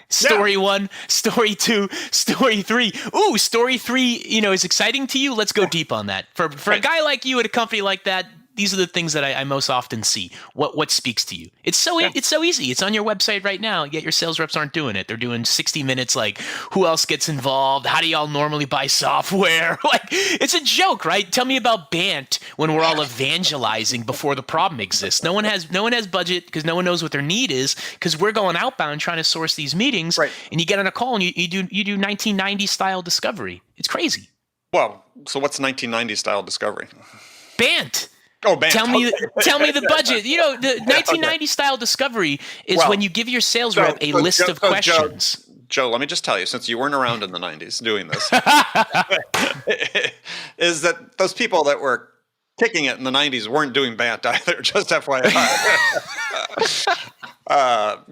[SPEAKER 2] Story 1, story 2, story 3. Ooh, story 3, is exciting to you. Let's go deep on that. For a guy like you at a company like that, these are the things that I most often see. What speaks to you? It's so easy. It's on your website right now. Yet your sales reps aren't doing it. They're doing 60 minutes. Like, who else gets involved? How do y'all normally buy software? Like, it's a joke, right? Tell me about BANT when we're all evangelizing before the problem exists. No one has budget because no one knows what their need is because we're going outbound trying to source these meetings. Right. And you get on a call and you do 1990 style discovery. It's crazy.
[SPEAKER 1] Well, so what's 1990 style discovery?
[SPEAKER 2] BANT.
[SPEAKER 1] Oh, man.
[SPEAKER 2] Tell me the budget. The 1990 style discovery is when you give your sales rep a list of questions.
[SPEAKER 1] Joe, let me just tell you, since you weren't around in the 90s doing this, is that those people that were kicking it in the 90s weren't doing BANT either, just FYI.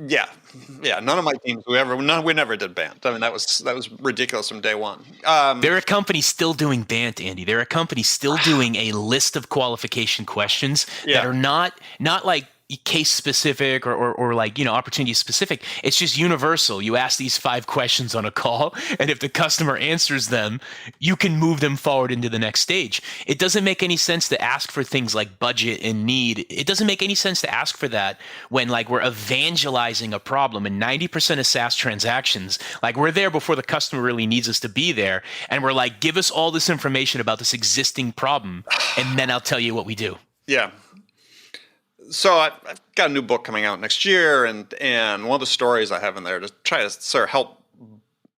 [SPEAKER 1] Yeah. None of my teams we never did BANT. I mean, that was ridiculous from day one.
[SPEAKER 2] There are companies still doing BANT, Andy. There are companies still doing a list of qualification questions that are not like case specific or like, opportunity specific. It's just universal. You ask these 5 questions on a call, and if the customer answers them, you can move them forward into the next stage. It doesn't make any sense to ask for things like budget and need. It doesn't make any sense to ask for that when like we're evangelizing a problem. And 90% of SaaS transactions, like we're there before the customer really needs us to be there. And we're like, give us all this information about this existing problem, and then I'll tell you what we do.
[SPEAKER 1] Yeah. So I've got a new book coming out next year, and one of the stories I have in there to try to sort of help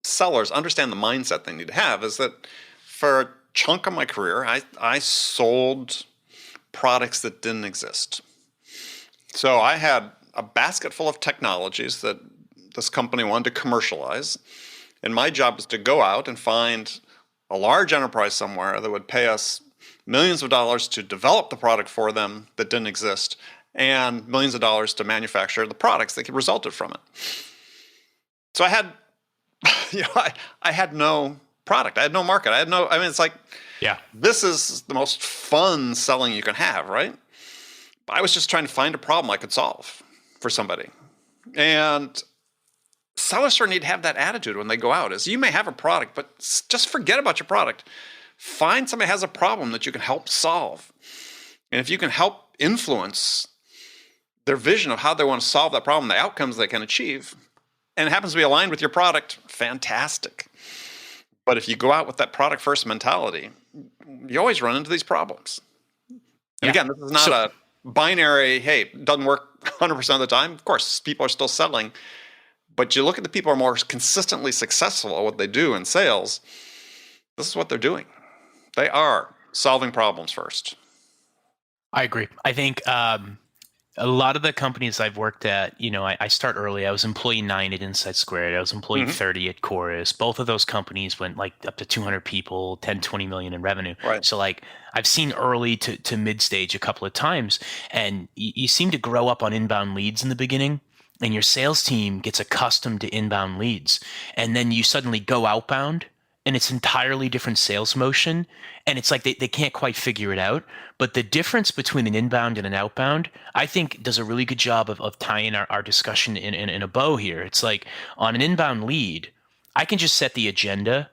[SPEAKER 1] sellers understand the mindset they need to have is that for a chunk of my career, I sold products that didn't exist. So I had a basket full of technologies that this company wanted to commercialize, and my job was to go out and find a large enterprise somewhere that would pay us millions of dollars to develop the product for them that didn't exist, and millions of dollars to manufacture the products that resulted from it. So I had, I had no product. I had no market. It's like, this is the most fun selling you can have, right? But I was just trying to find a problem I could solve for somebody. And sellers need to have that attitude when they go out, is you may have a product, but just forget about your product. Find somebody who has a problem that you can help solve. And if you can help influence their vision of how they want to solve that problem, the outcomes they can achieve, and it happens to be aligned with your product, fantastic. But if you go out with that product first mentality, you always run into these problems. And again, this is not a binary, hey, it doesn't work 100% of the time. Of course, people are still selling. But you look at the people who are more consistently successful at what they do in sales, this is what they're doing. They are solving problems first.
[SPEAKER 2] I agree. I think A lot of the companies I've worked at, I start early. I was employee 9 at Insight Squared. I was employee
[SPEAKER 1] Hmm.
[SPEAKER 2] 30 at Chorus. Both of those companies went like up to 200 people, 10, 20 million in revenue.
[SPEAKER 1] Right.
[SPEAKER 2] So like I've seen early to mid stage a couple of times, and you seem to grow up on inbound leads in the beginning. And your sales team gets accustomed to inbound leads. And then you suddenly go outbound and it's entirely different sales motion. And it's like they can't quite figure it out. But the difference between an inbound and an outbound, I think, does a really good job of tying our discussion in a bow here. It's like on an inbound lead, I can just set the agenda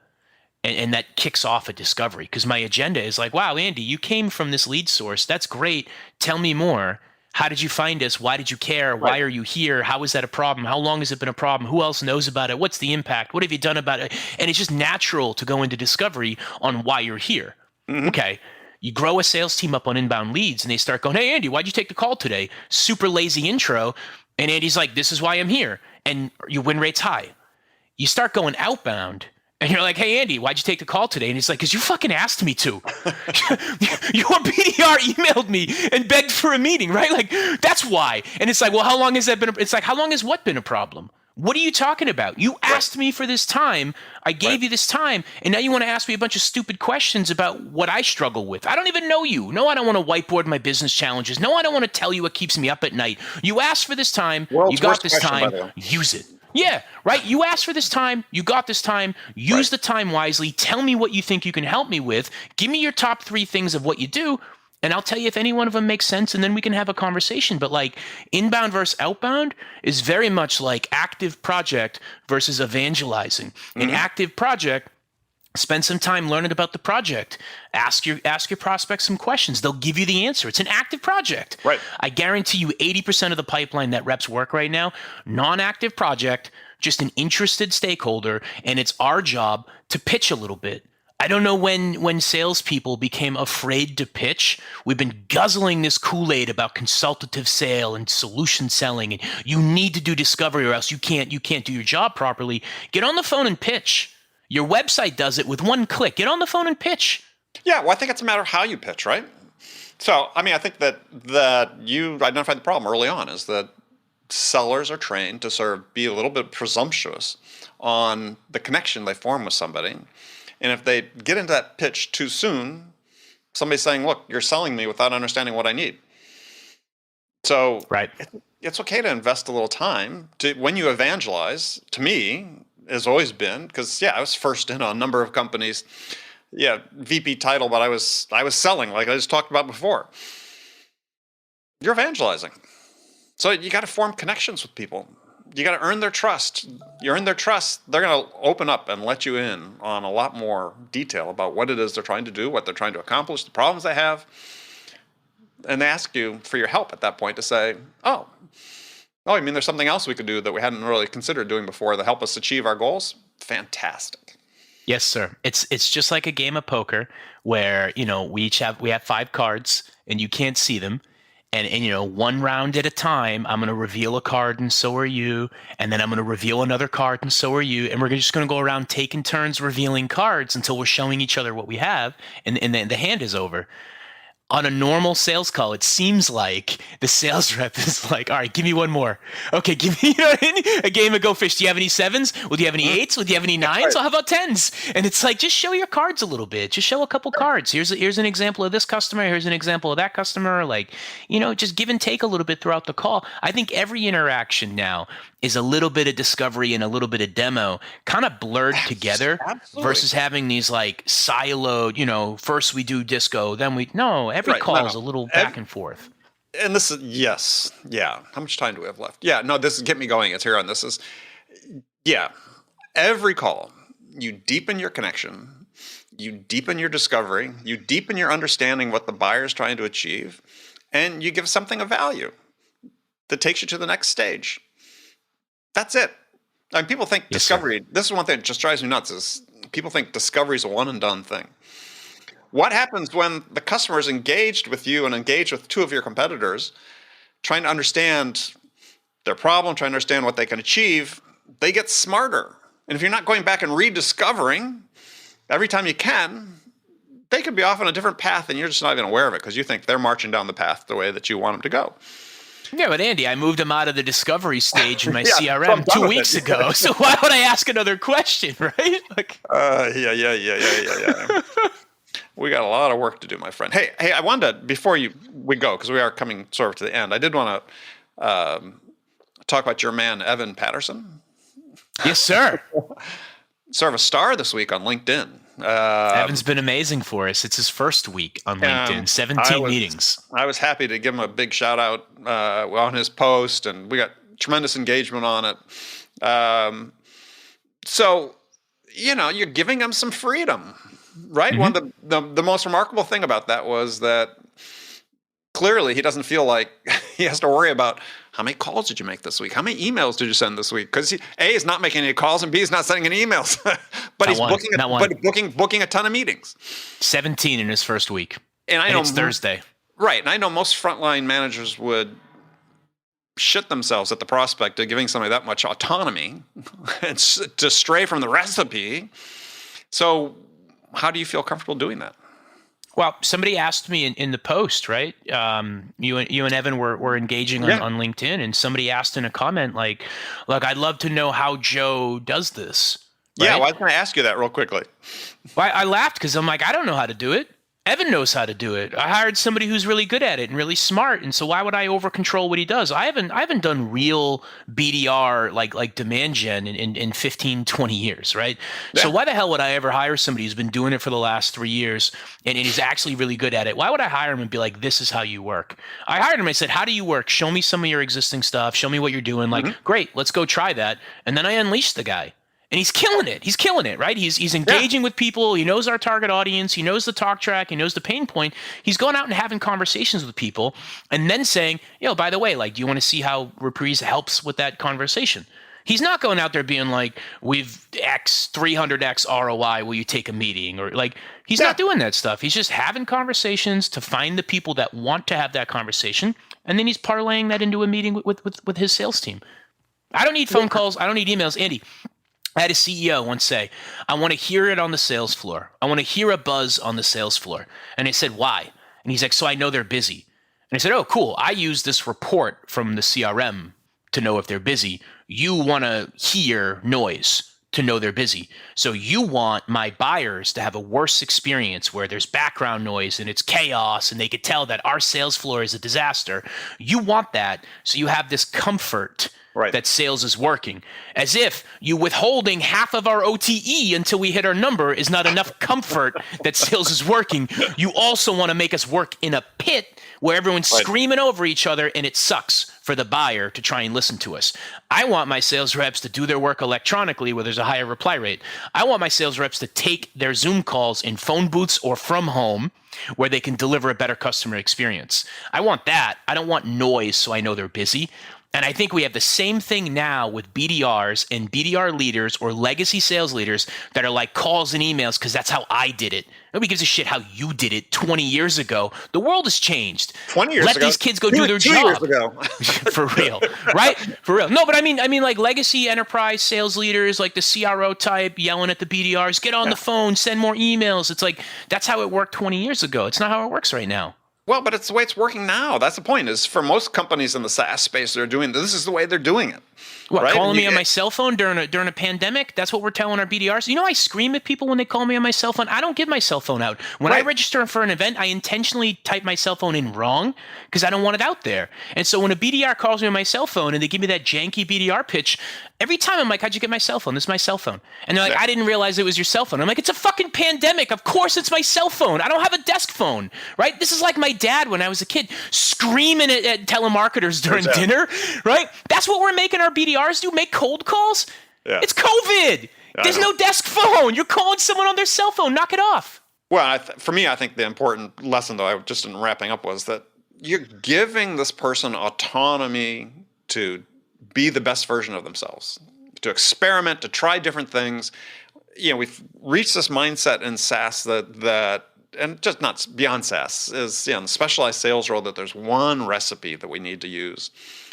[SPEAKER 2] and that kicks off a discovery because my agenda is like, wow, Andy, you came from this lead source. That's great. Tell me more. How did you find us? Why did you care?
[SPEAKER 1] Right.
[SPEAKER 2] Why are you here? How is that a problem? How long has it been a problem? Who else knows about it? What's the impact? What have you done about it? And it's just natural to go into discovery on why you're here.
[SPEAKER 1] Hmm.
[SPEAKER 2] Okay. You grow a sales team up on inbound leads and they start going, hey, Andy, why'd you take the call today? Super lazy intro. And Andy's like, this is why I'm here. And your win rate's high. You start going outbound and you're like, hey, Andy, why'd you take the call today? And he's like, because you fucking asked me to. Your BDR emailed me and begged for a meeting, right? Like, that's why. And it's like, well, how long has that been? It's like, how long has what been a problem? What are you talking about? You asked me for this time. I gave you this time. And now you want to ask me a bunch of stupid questions about what I struggle with. I don't even know you. No, I don't want to whiteboard my business challenges. No, I don't want to tell you what keeps me up at night. You asked for this time.
[SPEAKER 1] World's
[SPEAKER 2] You got
[SPEAKER 1] worst
[SPEAKER 2] this
[SPEAKER 1] question, by the
[SPEAKER 2] time.
[SPEAKER 1] way.
[SPEAKER 2] Use it. Yeah, right. You asked for this time. You got this time. Use the time wisely. Tell me what you think you can help me with. Give me your top 3 things of what you do, and I'll tell you if any one of them makes sense, and then we can have a conversation. But like inbound versus outbound is very much like active project versus evangelizing. An active project, spend some time learning about the project. Ask your prospects some questions. They'll give you the answer. It's an active project.
[SPEAKER 1] Right.
[SPEAKER 2] I guarantee you 80% of the pipeline that reps work right now, non-active project, just an interested stakeholder, and it's our job to pitch a little bit. I don't know when salespeople became afraid to pitch. We've been guzzling this Kool-Aid about consultative sale and solution selling, and you need to do discovery or else you can't do your job properly. Get on the phone and pitch. Your website does it with one click. Get on the phone and pitch.
[SPEAKER 1] Yeah, well, I think it's a matter of how you pitch, right? So, I mean, I think that you identified the problem early on is that sellers are trained to sort of be a little bit presumptuous on the connection they form with somebody. And if they get into that pitch too soon, somebody's saying, look, you're selling me without understanding what I need. So
[SPEAKER 2] Right.
[SPEAKER 1] it's okay to invest a little time when you evangelize. To me, has always been, because I was first in on a number of companies. VP title, but I was selling, like I just talked about before. You're evangelizing. So you got to form connections with people. You got to earn their trust. You earn their trust, they're going to open up and let you in on a lot more detail about what it is they're trying to do, what they're trying to accomplish, the problems they have. And they ask you for your help at that point to say, oh, I mean, there's something else we could do that we hadn't really considered doing before to help us achieve our goals. Fantastic.
[SPEAKER 2] Yes, sir. It's just like a game of poker where, we have 5 cards and you can't see them. And one round at a time, I'm going to reveal a card and so are you. And then I'm going to reveal another card and so are you. And we're just going to go around taking turns revealing cards until we're showing each other what we have. And then the hand is over. On a normal sales call, it seems like the sales rep is like, all right, give me one more. Okay, give me a game of Go Fish. Do you have any 7s? Well, do you have any 8s? Well, do you have any 9s?
[SPEAKER 1] Right.
[SPEAKER 2] Well, how about 10s? And it's like, just show your cards a little bit. Just show a couple cards. Here's an example of this customer. Here's an example of that customer. Like, just give and take a little bit throughout the call. I think every interaction now is a little bit of discovery and a little bit of demo kind of blurred together versus having these like siloed, first we do disco, then every call is a little back and forth.
[SPEAKER 1] And this is, yes. Yeah. How much time do we have left? Yeah. No, this is, get me going. It's here on this is, every call, you deepen your connection, you deepen your discovery, you deepen your understanding what the buyer is trying to achieve, and you give something of value that takes you to the next stage. That's it. I mean, people think discovery, this is one thing that just drives me nuts, is people think discovery is a one and done thing. What happens when the customer is engaged with you and engaged with 2 of your competitors, trying to understand their problem, trying to understand what they can achieve? They get smarter. And if you're not going back and rediscovering every time you can, they could be off on a different path and you're just not even aware of it because you think they're marching down the path the way that you want them to go.
[SPEAKER 2] Yeah, but Andy, I moved him out of the discovery stage in my
[SPEAKER 1] Yeah, so I'm
[SPEAKER 2] CRM
[SPEAKER 1] done
[SPEAKER 2] 2
[SPEAKER 1] with
[SPEAKER 2] weeks
[SPEAKER 1] it.
[SPEAKER 2] ago. So why would I ask another question, right? Like,
[SPEAKER 1] Yeah. We got a lot of work to do, my friend. Hey, I wanted to, before we go, because we are coming sort of to the end, I did want to talk about your man, Evan Patterson.
[SPEAKER 2] yes, sir.
[SPEAKER 1] Sort of a star this week on LinkedIn.
[SPEAKER 2] Evan's been amazing for us. It's his first week on LinkedIn, 17 meetings.
[SPEAKER 1] I was happy to give him a big shout out on his post, and we got tremendous engagement on it. So, you're giving him some freedom, right?
[SPEAKER 2] Mm-hmm.
[SPEAKER 1] One of the most remarkable thing about that was that clearly he doesn't feel like he has to worry about how many calls did you make this week? How many emails did you send this week? Because A is not making any calls and B is not sending any emails, but he's booking a ton of meetings.
[SPEAKER 2] 17 in his first week,
[SPEAKER 1] and I know
[SPEAKER 2] it's Thursday.
[SPEAKER 1] Right, and I know most frontline managers would shit themselves at the prospect of giving somebody that much autonomy and to stray from the recipe. So, how do you feel comfortable doing that?
[SPEAKER 2] Well, somebody asked me in the post, right? You and Evan were engaging on LinkedIn, and somebody asked in a comment like, "Look, I'd love to know how Joe does this." Right?
[SPEAKER 1] Yeah, well, I was going to ask you that real quickly.
[SPEAKER 2] Well, I laughed because I'm like, I don't know how to do it. Evan knows how to do it. I hired somebody who's really good at it and really smart, and so why would I over control what he does? I haven't done real BDR like demand gen in 15, 20 years, right? Yeah. So why the hell would I ever hire somebody who's been doing it for the last 3 years and he's actually really good at it? Why would I hire him and be like, this is how you work? I hired him. I said, how do you work? Show me some of your existing stuff. Show me what you're doing. Like, great, let's go try that. And then I unleashed the guy. And he's killing it. He's killing it, right? He's engaging with people. He knows our target audience. He knows the talk track. He knows the pain point. He's going out and having conversations with people and then saying, by the way, like, do you want to see how Reprise helps with that conversation? He's not going out there being like, we've X 300X ROI. Will you take a meeting? Or like, he's not doing that stuff. He's just having conversations to find the people that want to have that conversation. And then he's parlaying that into a meeting with his sales team. I don't need phone calls. I don't need emails. Andy, I had a CEO once say, I want to hear it on the sales floor. I want to hear a buzz on the sales floor. And I said, why? And he's like, so I know they're busy. And I said, oh, cool. I use this report from the CRM to know if they're busy. You want to hear noise to know they're busy. So you want my buyers to have a worse experience where there's background noise and it's chaos and they could tell that our sales floor is a disaster. You want that so you have this comfort that sales is working. As if you withholding half of our OTE until we hit our number is not enough comfort that sales is working. You also want to make us work in a pit where everyone's screaming over each other and it sucks for the buyer to try and listen to us. I want my sales reps to do their work electronically where there's a higher reply rate. I want my sales reps to take their Zoom calls in phone booths or from home where they can deliver a better customer experience. I want that. I don't want noise so I know they're busy. And I think we have the same thing now with BDRs and BDR leaders or legacy sales leaders that are like calls and emails because that's how I did it. Nobody gives a shit how you did it 20 years ago. The world has changed.
[SPEAKER 1] 20 years ago.
[SPEAKER 2] Let these kids go do their job.
[SPEAKER 1] 2 years ago.
[SPEAKER 2] For real, right? For real. No, but I mean like legacy enterprise sales leaders, like the CRO type yelling at the BDRs, get on the phone, send more emails. It's like, that's how it worked 20 years ago. It's not how it works right now.
[SPEAKER 1] Well, but it's the way it's working now. That's the point. Is for most companies in the SaaS space, they're doing this is the way they're doing it.
[SPEAKER 2] What, calling me on my cell phone during a pandemic? That's what we're telling our BDRs. You know, I scream at people when they call me on my cell phone. I don't give my cell phone out. When I register for an event, I intentionally type my cell phone in wrong because I don't want it out there. And so when a BDR calls me on my cell phone and they give me that janky BDR pitch, every time I'm like, how'd you get my cell phone? This is my cell phone. And they're like, I didn't realize it was your cell phone. I'm like, it's a fucking pandemic. Of course it's my cell phone. I don't have a desk phone, right? This is like my dad when I was a kid screaming at telemarketers during dinner, right? That's what we're making our BDRs do, make cold calls. Yeah. It's COVID. There's no desk phone. You're calling someone on their cell phone. Knock it off.
[SPEAKER 1] Well, for me, I think the important lesson, though, just in wrapping up, was that you're giving this person autonomy to be the best version of themselves, to experiment, to try different things. You know, we've reached this mindset in SaaS that and just not beyond SaaS, is in the specialized sales role that there's one recipe that we need to use.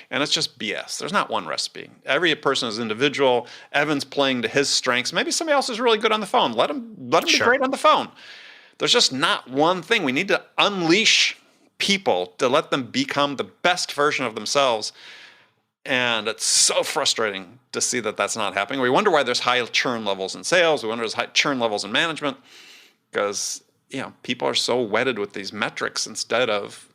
[SPEAKER 1] And it's just BS. There's not one recipe. Every person is individual. Evan's playing to his strengths. Maybe somebody else is really good on the phone. Let him be great on the phone. There's just not one thing. We need to unleash people, to let them become the best version of themselves. And it's so frustrating to see that that's not happening. We wonder why there's high churn levels in sales. We wonder there's high churn levels in management, because people are so wedded with these metrics instead of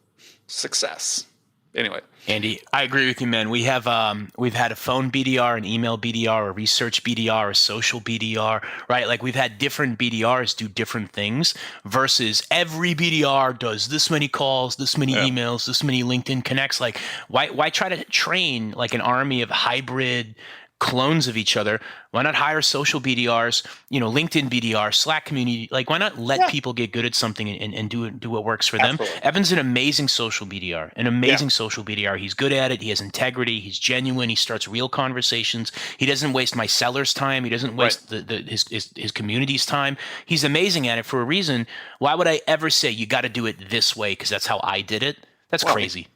[SPEAKER 1] success. Anyway,
[SPEAKER 2] Andy, I agree with you, man. We've had a phone BDR, an email BDR, a research BDR, a social BDR, right? Like we've had different BDRs do different things versus every BDR does this many calls, this many emails, this many LinkedIn connects. Like why try to train like an army of hybrid clones of each other? Why not hire social BDRs, LinkedIn BDR, Slack community? Like, why not let people get good at something and do what works for them?
[SPEAKER 1] Absolutely.
[SPEAKER 2] Evan's an amazing social BDR, He's good at it. He has integrity. He's genuine. He starts real conversations. He doesn't waste my seller's time. He doesn't waste his community's time. He's amazing at it for a reason. Why would I ever say you got to do it this way because that's how I did it? That's crazy.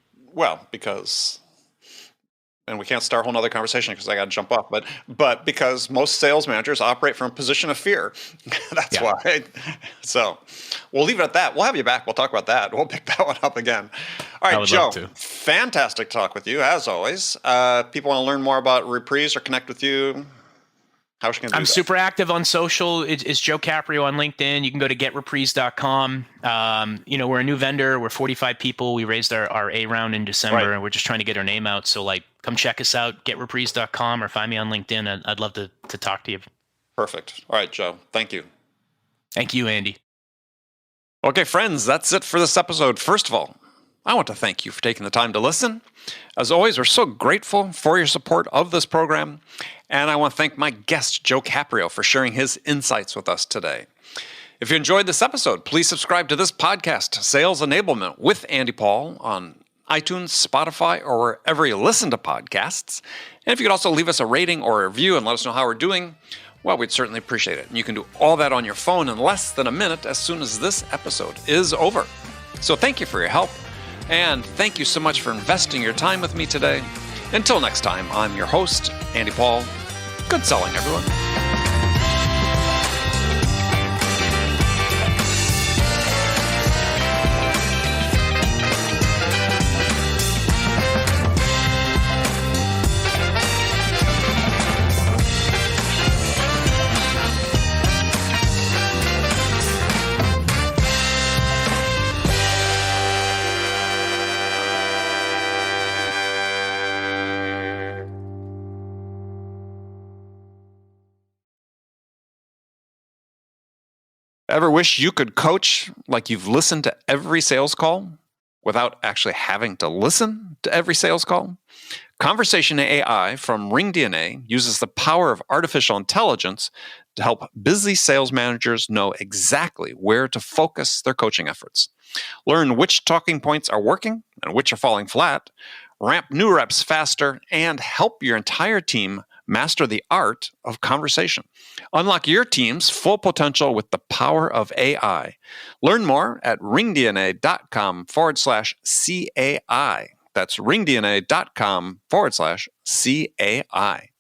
[SPEAKER 1] Because... and we can't start a whole nother conversation because I got to jump off, but because most sales managers operate from a position of fear. That's why. So we'll leave it at that. We'll have you back. We'll talk about that. We'll pick that one up again. All right, Joe, fantastic talk with you, as always. People want to learn more about Reprise or connect with you. How can
[SPEAKER 2] I'm super active on social. It's Joe Caprio on LinkedIn. You can go to getreprise.com. We're a new vendor. We're 45 people. We raised our A round in December, and we're just trying to get our name out. So come check us out, getreprise.com, or find me on LinkedIn. I'd love to talk to you.
[SPEAKER 1] Perfect. All right, Joe. Thank you.
[SPEAKER 2] Thank you, Andy.
[SPEAKER 1] Okay, friends, that's it for this episode. First of all, I want to thank you for taking the time to listen. As always, we're so grateful for your support of this program. And I want to thank my guest, Joe Caprio, for sharing his insights with us today. If you enjoyed this episode, please subscribe to this podcast, Sales Enablement with Andy Paul, on iTunes, Spotify, or wherever you listen to podcasts. And if you could also leave us a rating or a review and let us know how we're doing, well, we'd certainly appreciate it. And you can do all that on your phone in less than a minute as soon as this episode is over. So thank you for your help. And thank you so much for investing your time with me today. Until next time, I'm your host, Andy Paul. Good selling, everyone. Ever wish you could coach like you've listened to every sales call without actually having to listen to every sales call? Conversation AI from RingDNA uses the power of artificial intelligence to help busy sales managers know exactly where to focus their coaching efforts. Learn which talking points are working and which are falling flat, ramp new reps faster, and help your entire team master the art of conversation. Unlock your team's full potential with the power of AI. Learn more at ringdna.com/CAI. That's ringdna.com/CAI.